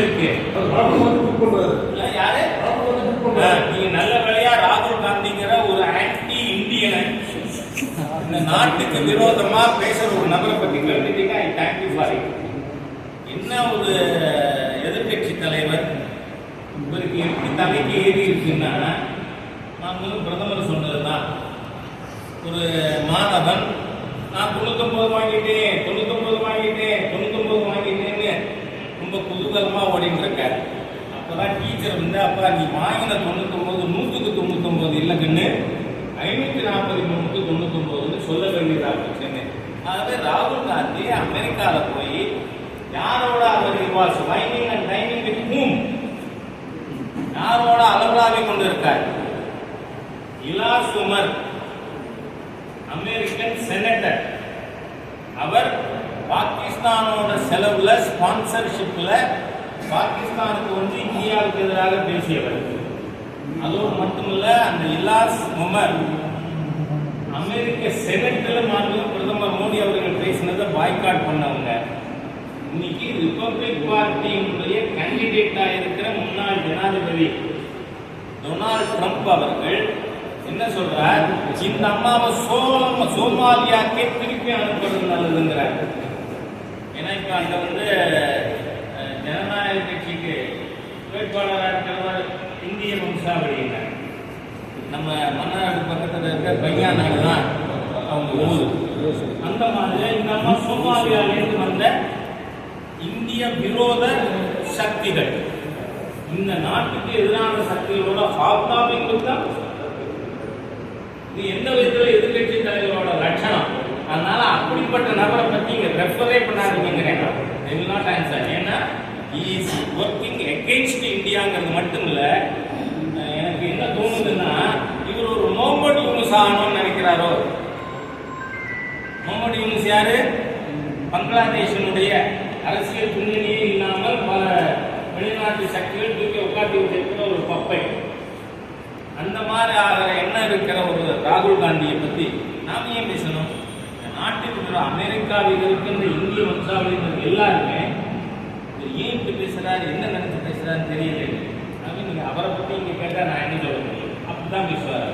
இருக்கு. யாரு நீங்க நல்ல வேலையா ராகுல் காந்திங்கிற ஒரு ஆன்டி இந்தியன் இந்த நாட்டுக்கு விரோதமா பேசுற ஒரு நபரை பத்தி கேட்டுட்டீங்க. I thank you for it. என்ன ஒரு எதிர்கட்சி தலைவர் இவருக்கு எப்படி தலைக்கு ஏறி இருக்குன்னா, நான் பிரதமர் சொன்னதுதான், ஒரு மாணவன் நான் 99 வாங்கிட்டேன் 99 வாங்கிட்டேன் 99 வாங்கிட்டேன்னு ரொம்ப குதூகலமா ஓடிட்டு இருக்காரு. அப்பதான் டீச்சர் வந்து, அப்பா நீ வாங்கின 99 100க்கு 99 இல்லைங்கன்னு 543க்கு 99ன்னு சொல்ல வேண்டியதாக இருந்துச்சுன்னு. ஆகவே ராகுல் காந்தி அமெரிக்காவில் போய் யாரோட அவர் was wining and dining with whom, யாரோட அளவலாவி கொண்டு இருக்கார்? Ilhan Omar, American senator. அவர் பாகிஸ்தானோட செலவுல ஸ்பான்சர்ஷிப்ல பாகிஸ்தானுக்கு வந்து இந்தியாவுக்கு எதிராக பேசியவர். அதோடு மட்டுமல்ல, அந்த இலாஸ் உமர் அமெரிக்க செனட்ல பிரதமர் மோடி அவர்கள் பேசினதை பாய்காட் பண்ணவங்க. இன்னைக்கு ரிபப்ளிக் பார்ட்டியினுடைய கேண்டிடேட்டா இருக்கிற முன்னாள் ஜனாதிபதி டொனால்ட் ட்ரம்ப் அவர்கள் என்ன சொல்றார்? இந்த அம்மாவை சோமாலியாக்கே திருப்பி அனுப்புறது நல்லதுங்கிறார். ஏன்னா இப்ப அங்க வந்து ஜனநாயக கட்சிக்கு வேட்பாளராக இருக்கிறவர் இந்திய வம்சாவளியினர். நம்ம மன்னாடு பக்கத்தில் இருக்க பையா நாடு தான் அவங்க ஊர். அந்த மாதிரி இந்த அம்மா சோமாலியாவிலிருந்து வந்த இந்திய விரோத சக்திகள், இந்த நாட்டுக்கு எதிரான சக்திகளோட ஹாப்தாபிங் தான். இது எந்த விதத்தில் எதிர்கட்சி தலைவரோட லட்சணம். அதனால அப்படிப்பட்ட நபரை பத்தி இங்க ரெஃபரே பண்ணாதீங்கிறேன். Not answer. ஏன்னா இஸ் ஒர்க்கிங் அகெயின்ஸ்ட் இந்தியாங்கிறது மட்டும் இல்ல. எனக்கு என்ன தோணுதுன்னா, இவர் ஒரு முகமது யூனுஸ் ஆகணும்னு நினைக்கிறாரோ. முகமது யூனுஸ் யாரு? பங்களாதேஷனுடைய அரசியல் பின்னணியே இல்லாமல் பல வெளிநாட்டு சக்திகள் தூக்கி உட்காந்து வச்சிருக்கிற ஒரு பப்பை. அந்த மாதிரி ஆகிற என்ன இருக்கிற ஒரு ராகுல் காந்தியை பத்தி நாம ஏன் பேசணும்? நாட்டில் இருக்கிற அமெரிக்காவில் இருக்கின்ற இந்திய வம்சாவளியினர் எல்லாருமே ஏன் இப்படி பேசுறாரு, என்ன நினைச்சு பேசுறாருன்னு தெரியல. நீங்க அவரை பத்தி இங்க கேட்டா நான் என்ன சொல்ல முடியும்? அப்படிதான் பேசுவாரு.